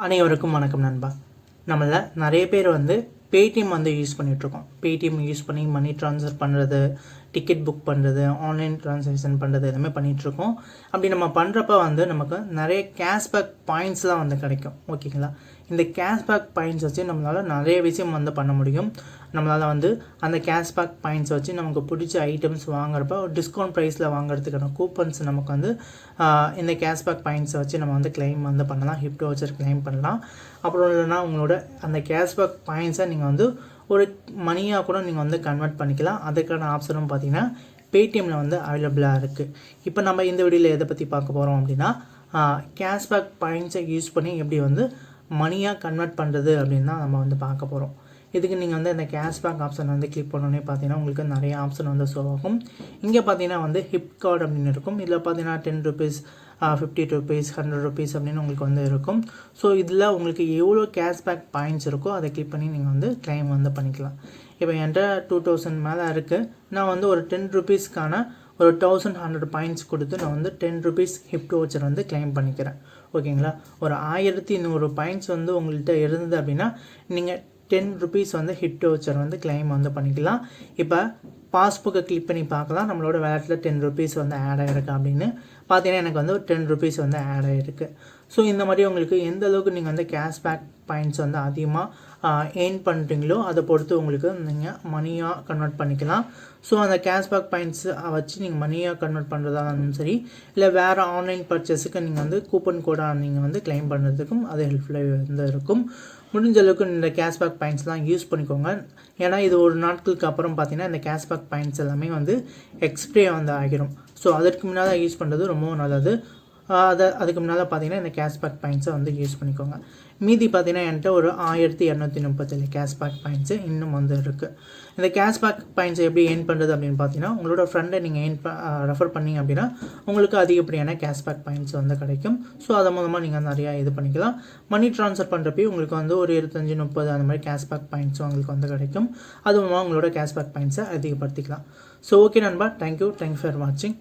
அனைவருக்கும் வணக்கம் நண்பா. நம்மள நிறைய பேர் பேடிஎம் யூஸ் பண்ணிகிட்ருக்கோம். பேடிஎம் யூஸ் பண்ணி மணி ட்ரான்ஸ்ஃபர் பண்ணுறது, டிக்கெட் புக் பண்ணுறது, ஆன்லைன் ட்ரான்சாக்ஷன் பண்ணுறது எல்லாமே பண்ணிகிட்ருக்கோம். அப்படி நம்ம பண்ணுறப்ப நமக்கு நிறைய கேஷ்பேக் பாயிண்ட்ஸ்லாம் கிடைக்கும். ஓகேங்களா? இந்த கேஷ்பேக் பாயிண்ட்ஸ் வச்சு நம்மளால் நிறைய விஷயம் பண்ண முடியும். நம்மளால் அந்த கேஷ்பேக் பாயிண்ட்ஸ் வச்சு நமக்கு பிடிச்ச ஐட்டம்ஸ் வாங்குறப்ப டிஸ்கவுண்ட் ப்ரைஸில் வாங்குறதுக்கான கூப்பன்ஸ் நமக்கு இந்த கேஷ்பேக் பாயிண்ட்ஸை வச்சு நம்ம கிளைம் பண்ணலாம். ஹிப்ட் வச்சர் கிளைம் பண்ணலாம். அப்புறம் இல்லைன்னா உங்களோட அந்த கேஷ்பேக் பாயிண்ட்ஸை நீங்கள் ஒரு மணியாக கூட நீங்கள் கன்வெர்ட் பண்ணிக்கலாம். அதுக்கான ஆப்ஷனும் பார்த்தீங்கன்னா பேடிஎம்மில் அவைலபிளாக இருக்குது. இப்போ நம்ம இந்த வீடியோவில் எதை பற்றி பார்க்க போகிறோம் அப்படின்னா, கேஷ்பேக் பாயிண்ட்ஸை யூஸ் பண்ணி எப்படி மணியாக கன்வெர்ட் பண்ணுறது அப்படின்னு தான் நம்ம பார்க்க போகிறோம். இதுக்கு நீங்கள் இந்த கேஷ்பேக் ஆப்ஷன் கிளிக் பண்ணோன்னே பார்த்தீங்கன்னா உங்களுக்கு நிறைய ஆப்ஷன் ஷோ ஆகும். இங்கே பார்த்தீங்கன்னா ஹிப் கார்டு அப்படின்னு இருக்கும். இதில் பார்த்தீங்கன்னா 10 ரூபீஸ், 50 ரூபீஸ், 100 ரூபீஸ் அப்படின்னு உங்களுக்கு இருக்கும். ஸோ இதில் உங்களுக்கு எவ்வளோ கேஷ்பேக் பாயிண்ட்ஸ் இருக்கோ அதை கிளிக் பண்ணி நீங்கள் கிளைம் பண்ணிக்கலாம். இப்போ என்கிட்ட 2000 மேலே இருக்குது. நான் ஒரு 10 ரூபீஸ்க்கான ஒரு 1100 பாயிண்ட்ஸ் கொடுத்து நான் 10 ரூபீஸ் ஹிப்ட் வச்சர் கிளைம் பண்ணிக்கிறேன். ஓகேங்களா? ஒரு 1100 பாயிண்ட்ஸ் உங்கள்கிட்ட இருந்தது அப்படின்னா நீங்கள் 10 ரூபீஸ் ஹிட் வச்சர் கிளைம் பண்ணிக்கலாம். இப்போ பாஸ்புக்கை கிளிக் பண்ணி பார்க்கலாம் நம்மளோட வேலெட்டில் 10 ரூபீஸ் ஆட் ஆகிருக்கு அப்படின்னு பார்த்தீங்கன்னா எனக்கு ஒரு 10 ரூபீஸ் ஆட் ஆகிருக்கு. ஸோ இந்த மாதிரி உங்களுக்கு எந்த அளவுக்கு நீங்கள் கேஷ்பேக் பாயிண்ட்ஸ் அதிகமாக ஏர்ன் பண்ணுறீங்களோ அதை பொறுத்து உங்களுக்கு நீங்கள் மணியாக கன்வெர்ட் பண்ணிக்கலாம். ஸோ அந்த கேஷ்பேக் பாயிண்ட்ஸை வச்சு நீங்கள் மணியாக கன்வெர்ட் பண்ணுறதா இருந்தாலும் சரி, இல்லை வேறு ஆன்லைன் பர்ச்சேஸுக்கு நீங்கள் கூப்பன் கோடாக நீங்கள் கிளைம் பண்ணுறதுக்கும் அது ஹெல்ப்ஃபுல்லாக இருக்கும். முடிஞ்ச அளவுக்கு இந்த கேஷ்பேக் பாயிண்ட்ஸ்லாம் யூஸ் பண்ணிக்கோங்க. ஏன்னா இது ஒரு நாட்களுக்கு அப்புறம் பார்த்தீங்கன்னா இந்த கேஷ்பேக் பாயிண்ட்ஸ் எல்லாமே எக்ஸ்பிரே ஆகிரும். ஸோ அதற்கு முன்னால் யூஸ் பண்ணுறது ரொம்ப நல்லது. அதுக்கு முன்னால் பார்த்தீங்கன்னா இந்த கேஷ்பேக் பாயிண்ட்ஸை யூஸ் பண்ணிக்கோங்க. மீதி பார்த்தீங்கன்னா என்கிட்ட ஒரு 1237 கேஷ்பேக் பாயிண்ட்ஸு இன்னும் இருக்குது. இந்த கேஷ்பேக் பாயிண்ட்ஸை எப்படி ஏர்ன் பண்ணுறது அப்படின்னு பார்த்தீங்கன்னா உங்களோட ஃப்ரெண்டை நீங்கள் ரெஃபர் பண்ணிங்க அப்படின்னா உங்களுக்கு அதிகப்படியான கேஷ்பேக் பாயிண்ட்ஸ் கிடைக்கும். ஸோ அது மூலமாக நீங்கள் நிறையா இது பண்ணிக்கலாம். மணி ட்ரான்ஸ்ஃபர் பண்ணுறப்போ உங்களுக்கு ஒரு 25, 30 அந்த மாதிரி கேஷ்பேக் பாயிண்ட்ஸும் உங்களுக்கு கிடைக்கும். அது மூலமாக உங்களோட கேஷ்பேக் பாயிண்ட்ஸை அதிகப்படுத்திக்கலாம். ஸோ ஓகே நண்பா, தேங்க்யூ ஃபார் வாட்சிங்.